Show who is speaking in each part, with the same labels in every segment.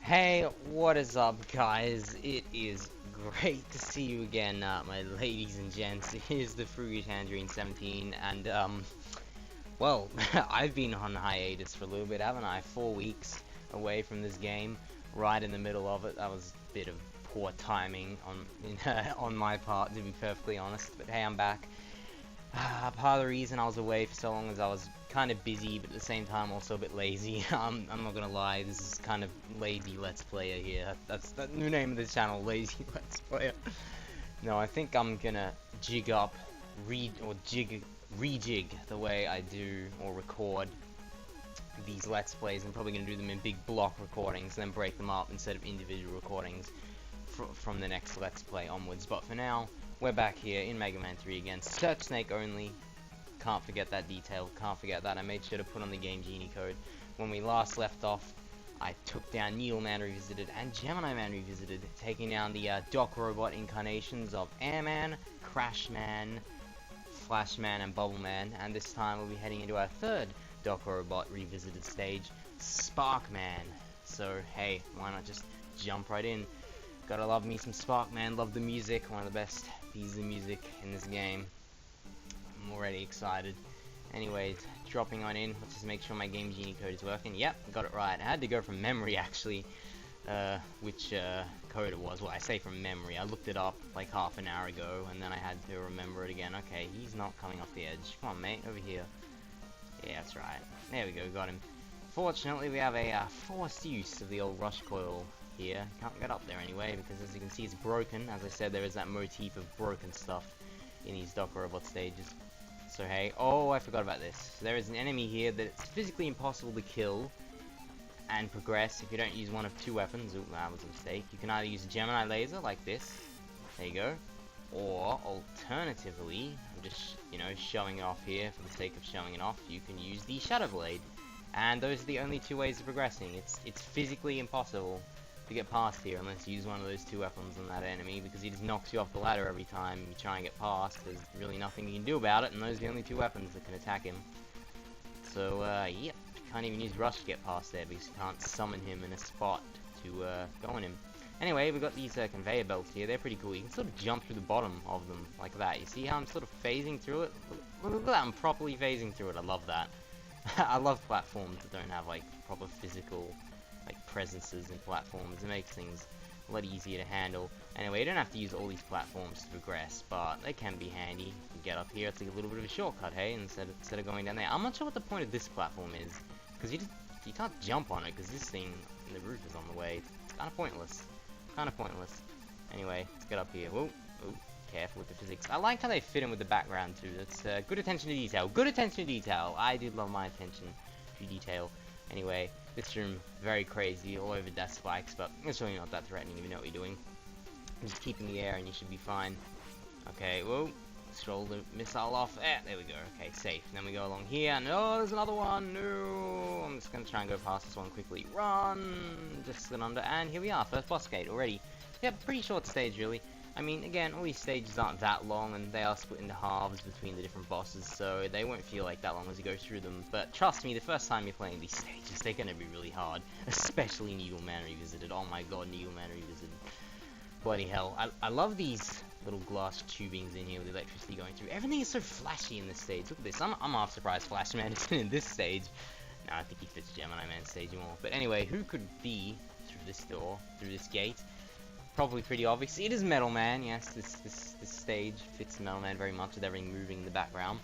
Speaker 1: Hey, what is up, guys? It is great to see you again, my ladies and gents. Here's the Fruity Tangerine 17, and, well, I've been on hiatus for a little bit, haven't I? 4 weeks away from this game, right in the middle of it. That was a bit of poor timing on my part, to be perfectly honest, but hey, I'm back. Part of the reason I was away for so long is I was kind of busy, but at the same time also a bit lazy. I'm not gonna lie, this is kind of lazy Let's Player here. That's the new name of this channel, Lazy Let's Player. No, I think I'm gonna jig up, rejig the way I do or record these Let's Plays. I'm probably gonna do them in big block recordings, and then break them up instead of individual recordings from the next Let's Play onwards. But for now, we're back here in Mega Man 3 again. Search Snake only. Can't forget that detail. Can't forget that. I made sure to put on the Game Genie code. When we last left off, I took down Needle Man Revisited and Gemini Man Revisited, taking down the Doc Robot incarnations of Airman, Crash Man, Flash Man, and Bubble Man. And this time we'll be heading into our third Doc Robot Revisited stage, Spark Man. So hey, why not just jump right in? Gotta love me some Spark Man. Love the music. One of the best pieces of music in this game. I'm already excited. Anyways, dropping on in. Let's just make sure my Game Genie code is working. Yep, got it right. I had to go from memory actually, which code it was. Well, I say from memory. I looked it up like half an hour ago, and then I had to remember it again. Okay, he's not coming off the edge. Come on, mate, over here. Yeah, that's right. There we go, got him. Fortunately, we have a forced use of the old rush coil here. Can't get up there anyway, because as you can see, it's broken. As I said, there is that motif of broken stuff in these Doc Robot stages. So hey, oh, I forgot about this. So there is an enemy here that it's physically impossible to kill and progress if you don't use one of two weapons. Ooh, that was a mistake. You can either use a Gemini laser like this. There you go. Or alternatively, I'm just, showing it off here for the sake of showing it off. You can use the Shadow Blade. And those are the only two ways of progressing. It's physically impossible to get past here unless you use one of those two weapons on that enemy, because he just knocks you off the ladder every time you try and get past. There's really nothing you can do about it, and those are the only two weapons that can attack him. So, yep, you can't even use Rush to get past there, because you can't summon him in a spot to go on him. Anyway, we've got these conveyor belts here. They're pretty cool. You can sort of jump through the bottom of them like that. You see how I'm sort of phasing through it? Look at that, I'm properly phasing through it. I love that. I love platforms that don't have, like, proper physical presences in platforms. It makes things a lot easier to handle. Anyway, you don't have to use all these platforms to progress, but they can be handy. You get up here, it's like a little bit of a shortcut, hey, instead of going down there. I'm not sure what the point of this platform is, because you can't jump on it, because this thing, the roof is on the way. It's kind of pointless. Anyway, let's get up here. Whoa, oh, careful with the physics. I like how they fit in with the background too. That's good attention to detail. Good attention to detail. I do love my attention to detail. Anyway, this room, very crazy, all over death spikes, but it's really not that threatening if you know what you're doing. Just keep in the air and you should be fine. Okay, whoa, scroll the missile off. There we go. Okay, safe. And then we go along here, and oh, there's another one. No, I'm just gonna try and go past this one quickly. Run! Just slid under, and here we are, first boss gate already. Yeah, pretty short stage, really. I mean, again, all these stages aren't that long, and they are split into halves between the different bosses, so they won't feel like that long as you go through them. But trust me, the first time you're playing these stages, they're gonna be really hard. Especially Needle Man Revisited. Oh my god, Needle Man Revisited. Bloody hell. I love these little glass tubings in here with electricity going through. Everything is so flashy in this stage. Look at this. I'm half surprised Flash Man isn't in this stage. No, I think he fits Gemini Man stage more. But anyway, who could be through this door, through this gate? Probably pretty obvious. It is Metal Man, yes, this stage fits Metal Man very much with everything moving in the background.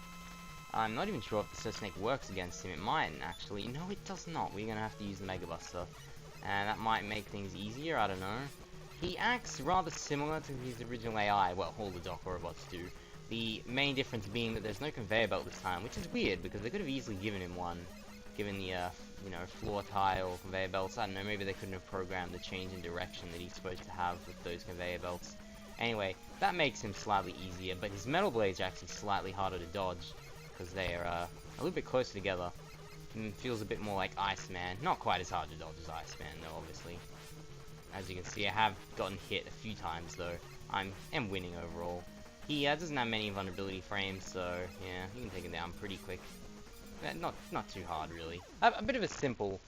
Speaker 1: I'm not even sure if the Search Snake works against him. It might, actually. No, it does not. We're gonna have to use the Mega Buster. And that might make things easier, I don't know. He acts rather similar to his original AI, well, all the Doc Robots do. The main difference being that there's no conveyor belt this time, which is weird, because they could have easily given him one. Given the, floor tile conveyor belts. I don't know, maybe they couldn't have programmed the change in direction that he's supposed to have with those conveyor belts. Anyway, that makes him slightly easier, but his metal blades are actually slightly harder to dodge, because they are a little bit closer together. And feels a bit more like Iceman. Not quite as hard to dodge as Iceman, though, obviously. As you can see, I have gotten hit a few times, though. I am winning overall. He doesn't have many vulnerability frames, so yeah, you can take him down pretty quick. Not too hard, really. A bit of a simple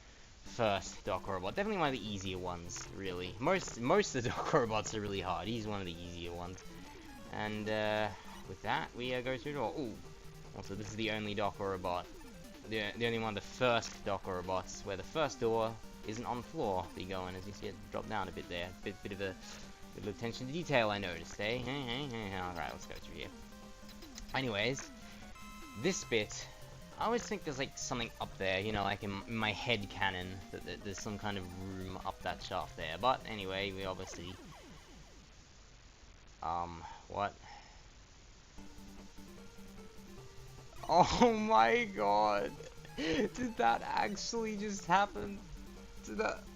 Speaker 1: first Dock Robot. Definitely one of the easier ones, really. Most of the Dock Robots are really hard. He's one of the easier ones. And with that, we go through the door. Ooh. Also, this is the only Dock Robot. The only one of the first Dock Robots where the first door isn't on the floor. But you go in, as you see it drop down a bit there. Bit of a little attention to detail, I noticed, eh? Alright, let's go through here. Anyways, this bit, I always think there's like something up there, you know, like in my head canon, that there's some kind of room up that shaft there. But anyway, we obviously, what? Oh my god! Did that actually just happen?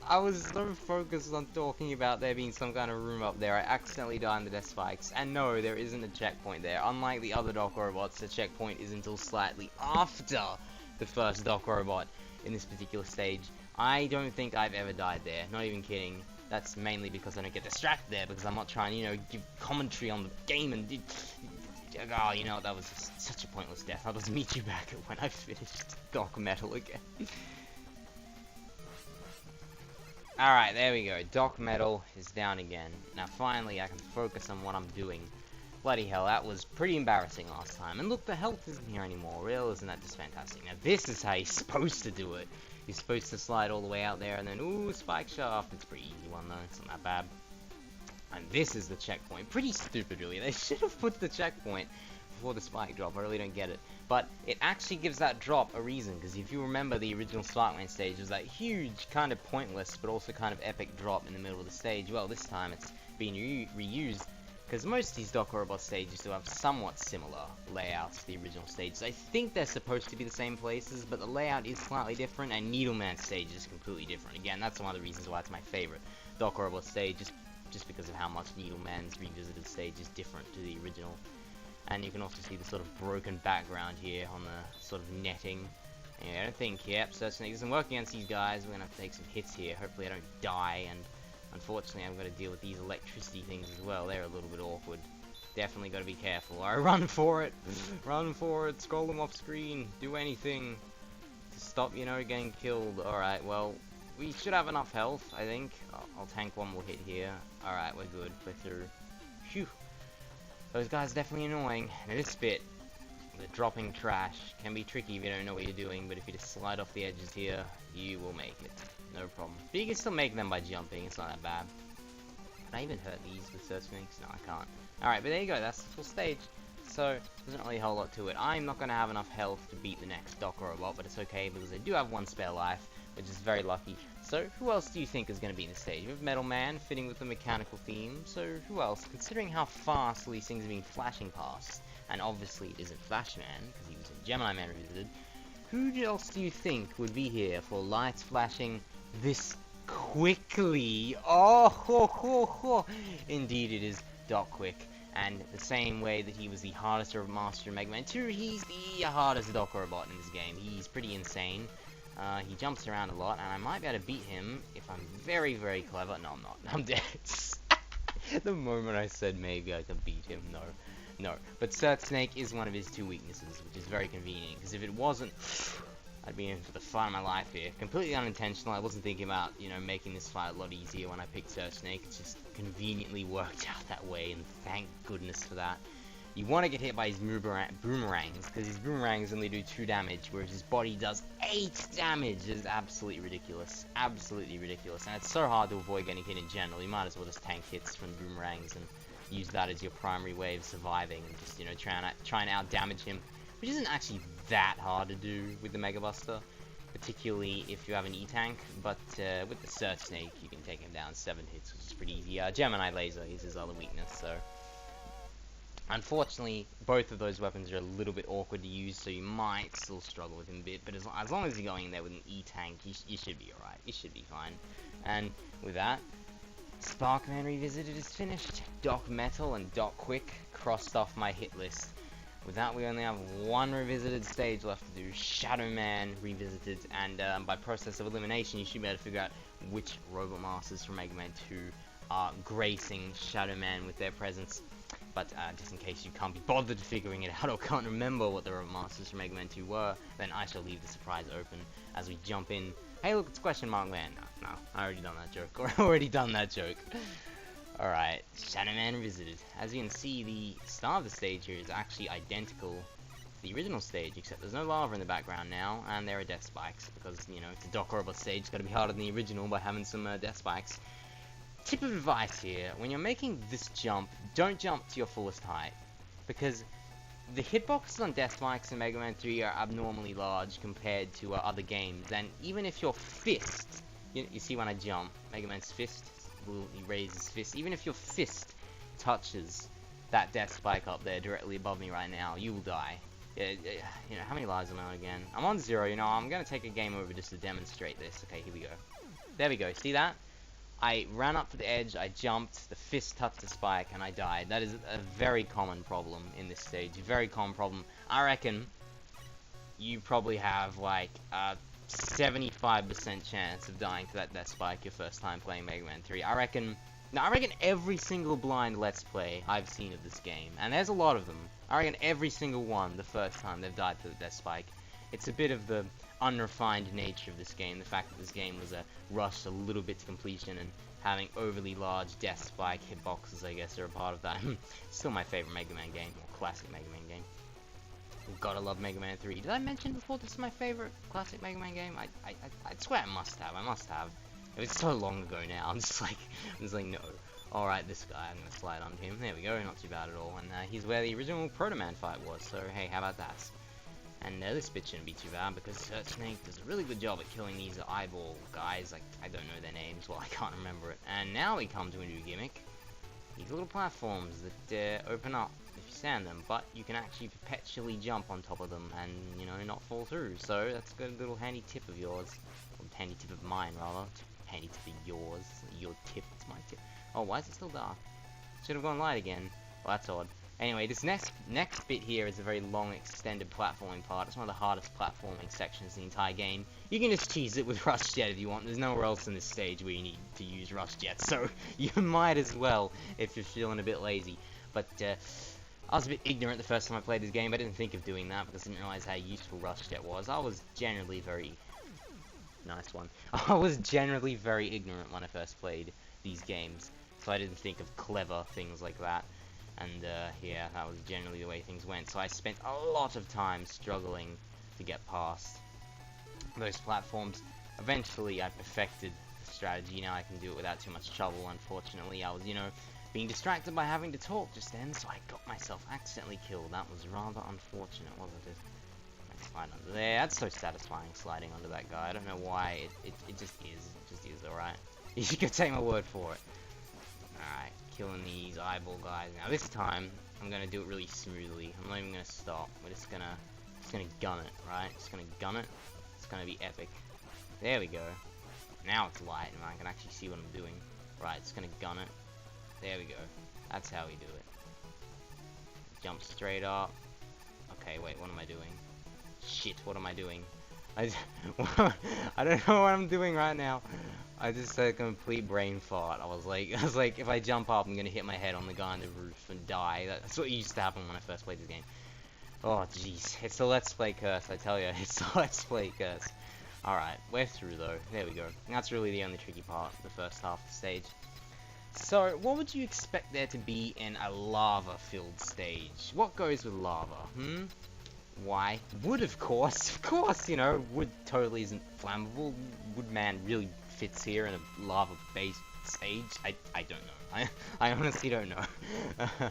Speaker 1: I was so focused on talking about there being some kind of room up there, I accidentally died in the death spikes. And no, there isn't a checkpoint there. Unlike the other Dock Robots, the checkpoint is until slightly after the first Dock Robot in this particular stage. I don't think I've ever died there, not even kidding. That's mainly because I don't get distracted there, because I'm not trying to, you know, give commentary on the game and... Oh, you know, that was just such a pointless death. I'll just meet you back when I finished Dock Metal again. Alright, there we go. Dock Metal is down again. Now finally I can focus on what I'm doing. Bloody hell, that was pretty embarrassing last time. And look, the health isn't here anymore. Real, isn't that just fantastic? Now this is how you're supposed to do it. You're supposed to slide all the way out there and then, ooh, spike shaft. It's a pretty easy one though, it's not that bad. And this is the checkpoint. Pretty stupid really. They should have put the checkpoint before the spike drop. I really don't get it. But it actually gives that drop a reason, because if you remember the original Sparkman stage was that huge, kind of pointless, but also kind of epic drop in the middle of the stage. Well, this time it's being reused, because most of these Dock Robot stages do have somewhat similar layouts to the original stages. I think they're supposed to be the same places, but the layout is slightly different, and Needleman's stage is completely different. Again, that's one of the reasons why it's my favorite Dock Robot stage, just because of how much Needleman's revisited stage is different to the original. And you can also see the sort of broken background here on the sort of netting. Yeah, I don't think, yep, so Snake doesn't work against these guys. We're gonna have to take some hits here. Hopefully I don't die, and unfortunately I'm gonna deal with these electricity things as well. They're a little bit awkward. Definitely gotta be careful. Alright, run for it! Run for it! Scroll them off screen! Do anything to stop, you know, getting killed. Alright, well, we should have enough health, I think. I'll tank one more hit here. Alright, we're good. We're through. Phew! Those guys are definitely annoying. Now this bit, the dropping trash, can be tricky if you don't know what you're doing, but if you just slide off the edges here, you will make it. No problem. But you can still make them by jumping, it's not that bad. Can I even hurt these with search links? No, I can't. Alright, but there you go, that's the full stage. So, there's not really a whole lot to it. I'm not going to have enough health to beat the next Dock Robot, but it's okay because I do have one spare life, which is very lucky. So, who else do you think is going to be in the stage? We have Metal Man, fitting with the mechanical theme. So, who else? Considering how fast these things have been flashing past, and obviously it isn't Flashman, because he was in Gemini Man Revisited, who else do you think would be here for lights flashing this quickly? Oh, ho, ho, ho. Indeed, it is Doc Quick. And the same way that he was the hardest master in Mega Man 2, he's the hardest Dock Robot in this game. He's pretty insane. He jumps around a lot, and I might be able to beat him if I'm very, very clever. No, I'm not. I'm dead. The moment I said maybe I could beat him, no. No. But Cert Snake is one of his two weaknesses, which is very convenient, because if it wasn't, I'd be in for the fight of my life here. Completely unintentional. I wasn't thinking about, you know, making this fight a lot easier when I picked Cert Snake. It's just conveniently worked out that way, and thank goodness for that. You want to get hit by his boomerangs, because his boomerangs only do 2 damage, whereas his body does 8 damage. It's absolutely ridiculous. Absolutely ridiculous. And it's so hard to avoid getting hit in general. You might as well just tank hits from boomerangs and use that as your primary way of surviving, and just, you know, try and out-damage him, which isn't actually that hard to do with the Mega Buster, particularly if you have an E-Tank, but with the Cert Snake, you can take him down 7 hits, which is pretty easy. Gemini Laser is his other weakness, so... Unfortunately, both of those weapons are a little bit awkward to use, so you might still struggle with him a bit, but as long as you're going in there with an E-Tank, you should be alright. You should be fine. And with that, Sparkman Revisited is finished. Dock Metal and Dock Quick crossed off my hit list. With that, we only have one revisited stage left to do, Shadow Man Revisited, and by process of elimination, you should be able to figure out which Robot Masters from Mega Man 2 are gracing Shadow Man with their presence. But just in case you can't be bothered figuring it out or can't remember what the Robot Masters from Mega Man 2 were, then I shall leave the surprise open as we jump in Hey, look, it's question mark land. No, I already done that joke. Already done that joke. Alright, Shadowman visited. As you can see, the start of the stage here is actually identical to the original stage, except there's no lava in the background now, and there are death spikes, because, you know, it's a Doc Robot stage, it's gotta be harder than the original by having some death spikes. Tip of advice here, when you're making this jump, don't jump to your fullest height, because the hitboxes on death spikes in Mega Man 3 are abnormally large compared to other games, and even if your fist, you see when I jump, Mega Man's fist, he raises his fist, even if your fist touches that death spike up there directly above me right now, you will die. You know, how many lives am I on again? I'm on 0, you know, I'm gonna take a game over just to demonstrate this. Okay, here we go. There we go, see that? I ran up to the edge, I jumped, the fist touched the spike, and I died. That is a very common problem in this stage, a very common problem. I reckon you probably have, like, 75% chance of dying to that death spike your first time playing Mega Man 3. I reckon every single blind Let's Play I've seen of this game, and there's a lot of them, I reckon every single one the first time they've died to the death spike. It's a bit of the unrefined nature of this game, the fact that this game was rushed a little bit to completion, and having overly large death spike hitboxes, I guess, are a part of that. Still my favorite Mega Man game, or classic Mega Man game. Gotta love Mega Man 3. Did I mention before this is my favorite classic Mega Man game? I swear I must have. It was so long ago now, I'm just like, no. Alright, this guy, I'm gonna slide onto him. There we go, not too bad at all. And he's where the original Proto Man fight was, so hey, how about that? And this bit shouldn't be too bad, because Search Snake does a really good job at killing these eyeball guys. Like, I don't know their names, well, I can't remember it. And now we come to a new gimmick. These little platforms that open up if you stand them, but you can actually perpetually jump on top of them and, you know, not fall through. So that's a good little handy tip of yours. Or handy tip of mine, rather. Handy tip of yours. Your tip, it's my tip. Oh, why is it still dark? Should have gone light again. Well, that's odd. Anyway, this next bit here is a very long, extended platforming part. It's one of the hardest platforming sections in the entire game. You can just cheese it with Rush Jet if you want. There's nowhere else in this stage where you need to use Rush Jet, so you might as well if you're feeling a bit lazy. But I was a bit ignorant the first time I played this game. I didn't think of doing that because I didn't realize how useful Rush Jet was. I was generally very... Nice one. I was generally very ignorant when I first played these games, so I didn't think of clever things like that. And yeah, that was generally the way things went. So I spent a lot of time struggling to get past those platforms. Eventually I perfected the strategy. Now I can do it without too much trouble. Unfortunately, I was, you know, being distracted by having to talk just then, so I got myself accidentally killed. That was rather unfortunate, wasn't it? I slide under there. That's so satisfying, sliding under that guy. I don't know why. It just is. It just is, alright. You can take my word for it. Alright, killing these eyeball guys. Now this time, I'm gonna do it really smoothly. I'm not even gonna stop. We're just gonna gun it, right? Just gonna gun it. It's gonna be epic. There we go. Now it's light, and I can actually see what I'm doing. Right, just gonna gun it. There we go. That's how we do it. Jump straight up. Okay, wait, what am I doing? Shit, what am I doing? I don't know what I'm doing right now. I just had a complete brain fart. I was like, if I jump up, I'm gonna hit my head on the guy on the roof and die. That's what used to happen when I first played this game. Oh, jeez. It's the Let's Play curse, I tell you. It's the Let's Play curse. Alright, we're through, though. There we go. That's really the only tricky part, the first half of the stage. So, what would you expect there to be in a lava-filled stage? What goes with lava, Why? Wood, of course. Of course, you know, wood totally isn't flammable. Woodman really fits here in a lava-based stage. I don't know. I honestly don't know.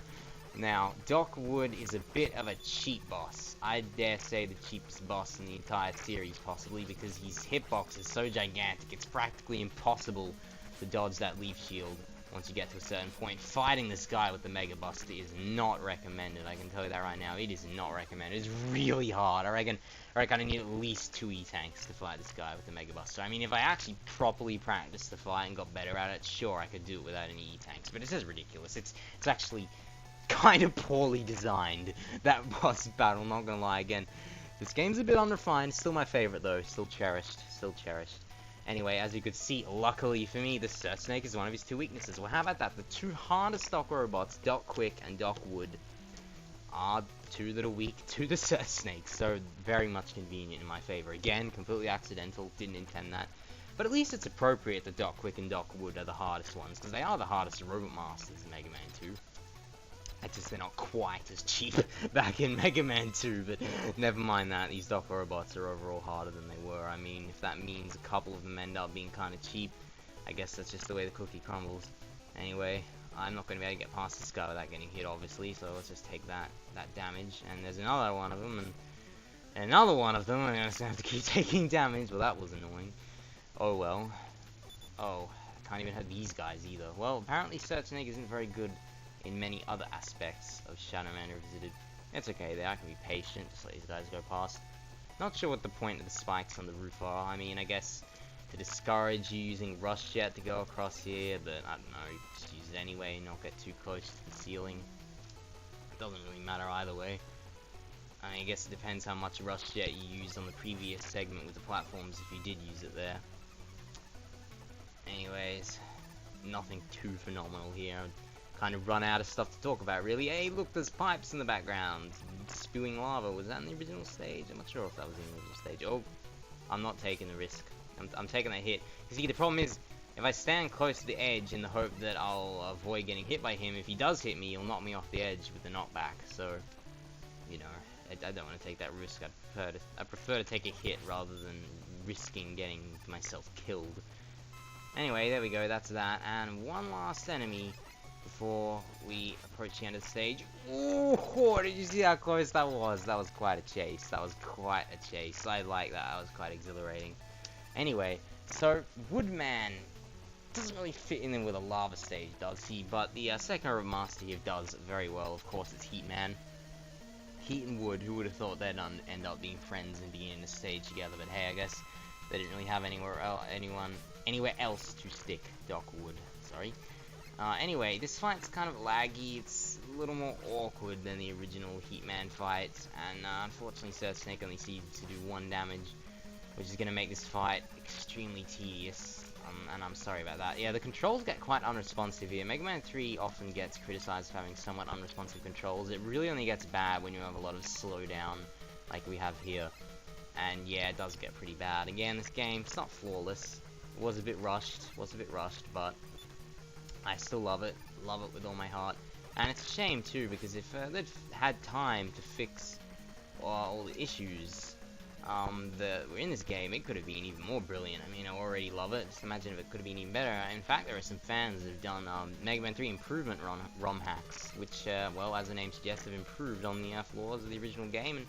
Speaker 1: Now, Doc Wood is a bit of a cheap boss. I dare say the cheapest boss in the entire series, possibly, because his hitbox is so gigantic, it's practically impossible to dodge that leaf shield once you get to a certain point. Fighting this guy with the Mega Buster is not recommended, I can tell you that right now. It is not recommended. It's really hard. I reckon I need at least 2 E-tanks to fight this guy with the Mega Buster. I mean, if I actually properly practiced the fight and got better at it, sure, I could do it without any E-tanks, but it's just ridiculous. It's actually kind of poorly designed, that boss battle, not gonna lie. Again, this game's a bit unrefined, still my favorite though, still cherished. Anyway, as you could see, luckily for me, the Search Snake is one of his 2 weaknesses. Well, how about that? The 2 hardest Doc robots, Doc Quick and Doc Wood, are two that are weak to the snakes, so very much convenient in my favor. Again, completely accidental, didn't intend that. But at least it's appropriate that Doc Quick and Doc Wood are the hardest ones, because they are the hardest Robot Masters in Mega Man 2. It's just they're not quite as cheap back in Mega Man 2, but never mind that. These Doc Robots are overall harder than they were. I mean, if that means a couple of them end up being kind of cheap, I guess that's just the way the cookie crumbles. Anyway, I'm not going to be able to get past this guy without getting hit, obviously, so let's just take that damage. And there's another one of them, and another one of them, and I'm going to have to keep taking damage. Well, that was annoying. Oh well. Oh, I can't even have these guys either. Well, apparently Search Snake isn't very good in many other aspects of Shadow Man Revisited. It's okay there, I can be patient, just let these guys go past. Not sure what the point of the spikes on the roof are. I mean, I guess to discourage you using Rush Jet to go across here, but I don't know, just use it anyway and not get too close to the ceiling. It doesn't really matter either way. I mean, I guess it depends how much Rush Jet you used on the previous segment with the platforms, if you did use it there. Anyways, nothing too phenomenal here. Kind of run out of stuff to talk about, really. Hey, look, there's pipes in the background. Spewing lava. Was that in the original stage? I'm not sure if that was in the original stage. Oh, I'm not taking the risk. I'm taking that hit. You see, the problem is, if I stand close to the edge in the hope that I'll avoid getting hit by him, if he does hit me, he'll knock me off the edge with the knockback. So, you know, I don't want to take that risk. I prefer to take a hit rather than risking getting myself killed. Anyway, there we go. That's that. And one last enemy before we approach the end of the stage. Ooh, did you see how close that was? That was quite a chase. That was quite a chase. I like that. That was quite exhilarating. Anyway, so Woodman doesn't really fit in with a lava stage, does he? But the second Robot Master here does very well. Of course, it's Heatman. Heat and Wood, who would have thought they'd end up being friends and being in the stage together? But hey, I guess they didn't really have anywhere else to stick Doc Wood. Sorry. Anyway, this fight's kind of laggy. It's a little more awkward than the original Heatman fight, and unfortunately, Search Snake only seems to do 1 damage, which is going to make this fight extremely tedious. And I'm sorry about that. Yeah, the controls get quite unresponsive here. Mega Man 3 often gets criticized for having somewhat unresponsive controls. It really only gets bad when you have a lot of slowdown, like we have here. And yeah, it does get pretty bad. Again, this game, it's not flawless. It was a bit rushed, but I still love it with all my heart. And it's a shame too, because if they'd had time to fix all the issues that were in this game, it could have been even more brilliant. I mean, I already love it. Just imagine if it could have been even better. In fact, there are some fans that have done Mega Man 3 improvement ROM hacks, which, well, as the name suggests, have improved on the flaws of the original game and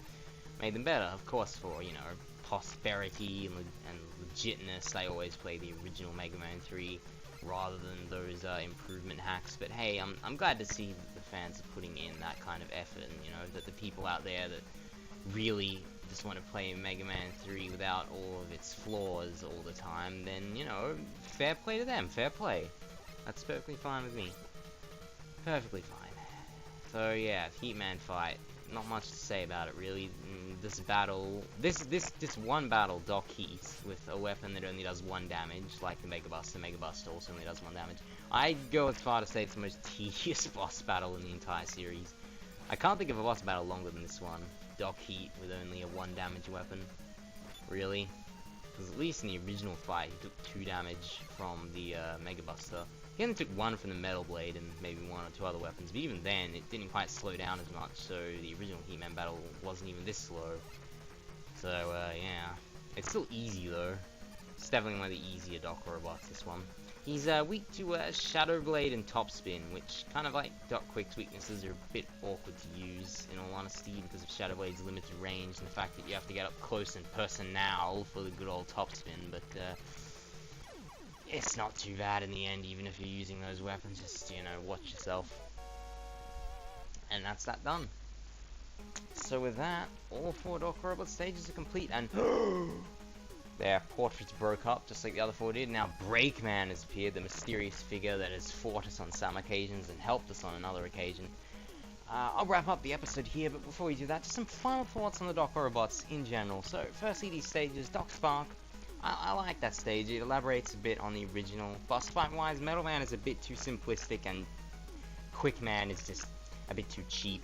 Speaker 1: made them better. Of course, for, you know, prosperity and legitness, they always play the original Mega Man 3 rather than those improvement hacks. But hey, I'm glad to see that the fans are putting in that kind of effort, and you know, that the people out there that really just want to play Mega Man 3 without all of its flaws all the time, then, you know, fair play to them, fair play. That's perfectly fine with me. Perfectly fine. So yeah, Heatman fight. Not much to say about it, really. This battle, this one battle, Doc Heat, with a weapon that only does 1 damage, like the Mega Buster. Mega Buster also only does 1 damage. I'd go as far to say it's the most tedious boss battle in the entire series. I can't think of a boss battle longer than this one. Doc Heat with only a 1 damage weapon. Really? Because at least in the original fight, he took 2 damage from the Mega Buster. He only took 1 from the Metal Blade and maybe 1 or 2 other weapons, but even then, it didn't quite slow down as much, so the original He-Man battle wasn't even this slow. So, yeah. It's still easy, though. It's definitely one of the easier Doc robots, this one. He's weak to Shadow Blade and Top Spin, which, kind of like Doc Quick's weaknesses, are a bit awkward to use, in all honesty, because of Shadow Blade's limited range, and the fact that you have to get up close and personal for the good old Top Spin, but, it's not too bad in the end, even if you're using those weapons. Just, you know, watch yourself. And that's that done. So with that, all 4 Doc Robot stages are complete, and their portraits broke up, just like the other 4 did. Now Breakman has appeared, the mysterious figure that has fought us on some occasions and helped us on another occasion. I'll wrap up the episode here, but before we do that, just some final thoughts on the Doc Robots in general. So, firstly, these stages, Doc Spark. I like that stage. It elaborates a bit on the original. Boss fight-wise, Metal Man is a bit too simplistic, and Quick Man is just a bit too cheap.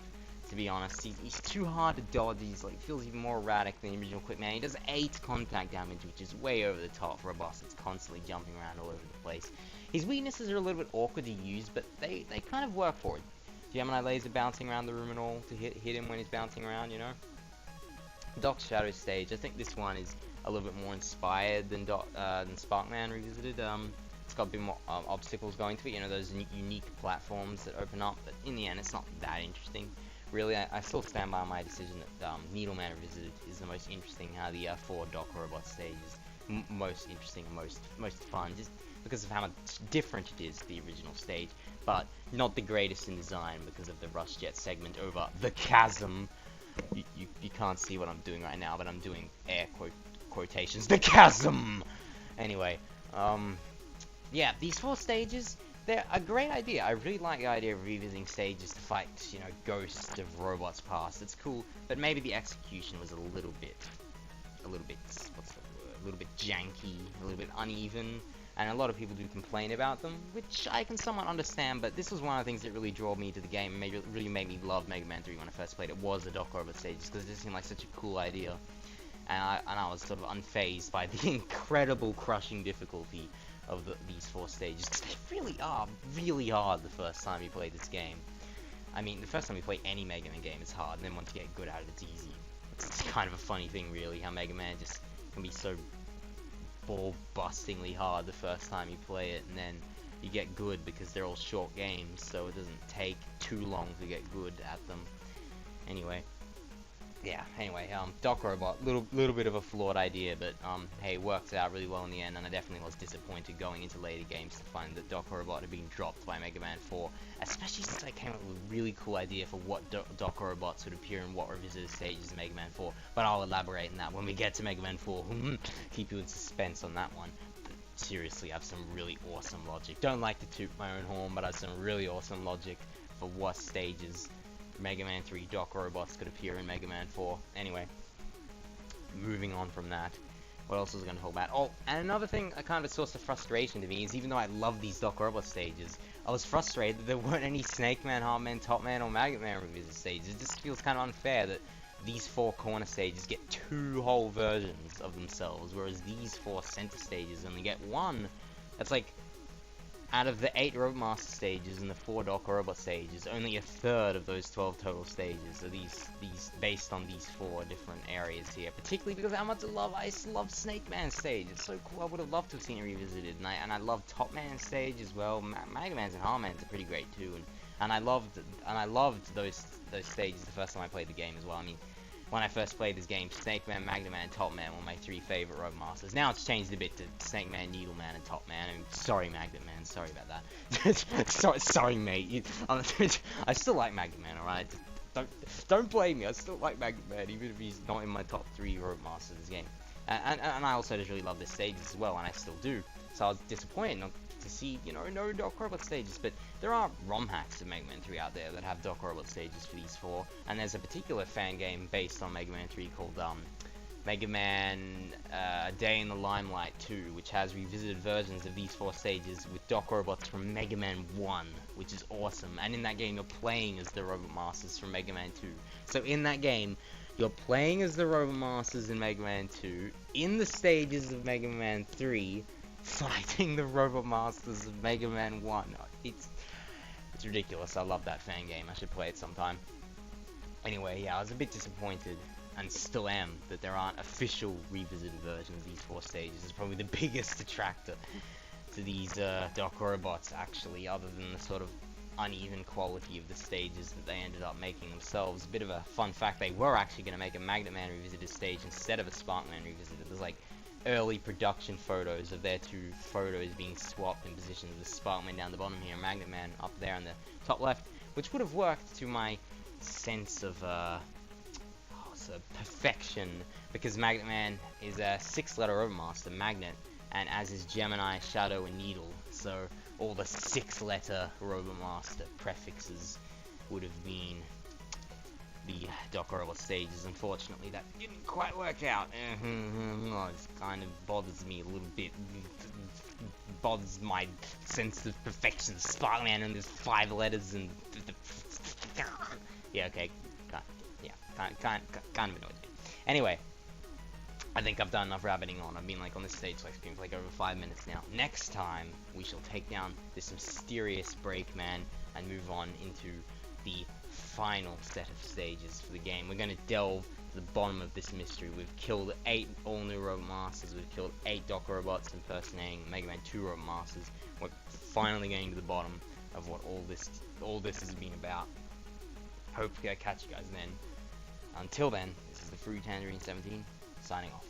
Speaker 1: to be honest. He's too hard to dodge. He's like feels even more erratic than the original Quickman. He does 8 contact damage, which is way over the top for a boss that's constantly jumping around all over the place. His weaknesses are a little bit awkward to use, but they kind of work for it. Gemini laser bouncing around the room and all to hit him when he's bouncing around, you know. Doc's Shadow stage. I think this one is a little bit more inspired than Sparkman Revisited. It's got a bit more obstacles going to it, you know, those unique platforms that open up, but in the end it's not that interesting. Really, I still stand by my decision that Needleman Revisited is the most interesting out of the 4 Doc Robot stages. Most interesting and most fun, just because of how much different it is to the original stage, but not the greatest in design because of the Rush Jet segment over the chasm. You can't see what I'm doing right now, but I'm doing air quotations. The chasm! Anyway, yeah, these 4 stages, they're a great idea. I really like the idea of revisiting stages to fight, you know, ghosts of robots past. It's cool, but maybe the execution was a little bit, what's the word? A little bit janky, a little bit uneven, and a lot of people do complain about them, which I can somewhat understand, but this was one of the things that really drew me to the game and really made me love Mega Man 3 when I first played it, was the Doc Robot stages, because it just seemed like such a cool idea. And I was sort of unfazed by the incredible crushing difficulty of these 4 stages, because they really are really hard the first time you play this game. I mean, the first time you play any Mega Man game is hard, and then once you get good at it, it's easy. It's kind of a funny thing, really, how Mega Man just can be so ball-bustingly hard the first time you play it, and then you get good because they're all short games, so it doesn't take too long to get good at them. Anyway, Doc Robot, little bit of a flawed idea, but hey, it worked out really well in the end, and I definitely was disappointed going into later games to find that Doc Robot had been dropped by Mega Man 4, especially since I came up with a really cool idea for what Doc Robots would appear in what revisited stages in Mega Man 4, but I'll elaborate on that when we get to Mega Man 4. Keep you in suspense on that one. But seriously, I have some really awesome logic. Don't like to toot my own horn, but I have some really awesome logic for what stages Mega Man 3 Doc Robots could appear in Mega Man 4. Anyway, moving on from that, what else was I going to talk about? Oh, and another thing, a kind of a source of frustration to me, is even though I love these Doc Robot stages, I was frustrated that there weren't any Snake Man, Heart Man, Top Man, or Magnet Man revisit stages. It just feels kind of unfair that these 4 corner stages get 2 whole versions of themselves, whereas these 4 center stages only get 1. That's like, out of the 8 Robomaster stages and the 4 Doc Robot stages, only a third of those 12 total stages are these based on these 4 different areas here. Particularly because how much I love Snake Man stage. It's so cool. I would have loved to have seen it revisited, and I love Top Man stage as well. Mega Man's and Heart Man's are pretty great too, and I loved those stages the first time I played the game as well. I mean, when I first played this game, Snake Man, Magnet Man, and Top Man were my 3 favorite Roadmasters. Now it's changed a bit to Snake Man, Needle Man, and Top Man. I mean, sorry, Magnet Man. Sorry about that. sorry, mate. I still like Magnet Man, alright? Don't blame me. I still like Magnet Man, even if he's not in my top 3 Roadmasters of this game. And I also just really love the stages as well, and I still do. So I was disappointed not to see, you know, no Doc Robot stages, but there are ROM hacks of Mega Man 3 out there that have Doc Robot stages for these 4, and there's a particular fan game based on Mega Man 3 called Mega Man A Day in the Limelight 2, which has revisited versions of these 4 stages with Doc Robots from Mega Man 1, which is awesome. And in that game, you're playing as the Robot Masters from Mega Man 2. So in that game, you're playing as the Robot Masters in Mega Man 2, in the stages of Mega Man 3, fighting the Robot Masters of Mega Man 1. It's ridiculous. I love that fan game. I should play it sometime. Anyway, yeah, I was a bit disappointed, and still am, that there aren't official revisited versions of these 4 stages. It's probably the biggest detractor to these Doc Robots, actually, other than the sort of uneven quality of the stages that they ended up making themselves. A bit of a fun fact, they were actually going to make a Magnet Man revisited stage instead of a Spark Man revisited. There's like early production photos of their 2 photos being swapped in positions with Sparkman down the bottom here and Magnet Man up there in the top left, which would have worked to my sense of perfection, because Magnet Man is a 6-letter Robomaster, Magnet, and as is Gemini, Shadow, and Needle, so all the 6-letter Robomaster prefixes would have been the Doc Robot stages. Unfortunately, that didn't quite work out. It kind of bothers me a little bit. Bothers my sense of perfection. Sparkman and there's 5 letters and... yeah, okay. Kind of annoyed me. Anyway, I think I've done enough rabbiting on. I've been like on this stage like for like over 5 minutes now. Next time we shall take down this mysterious Breakman and move on into the final set of stages for the game. We're gonna delve to the bottom of this mystery. We've killed 8 all-new Robot Masters. We've killed 8 Docker Robots impersonating Mega Man 2 Robot Masters. We're finally getting to the bottom of what all this has been about. Hopefully I catch you guys then. Until then, this is the Fruit Tangerine 17 signing off.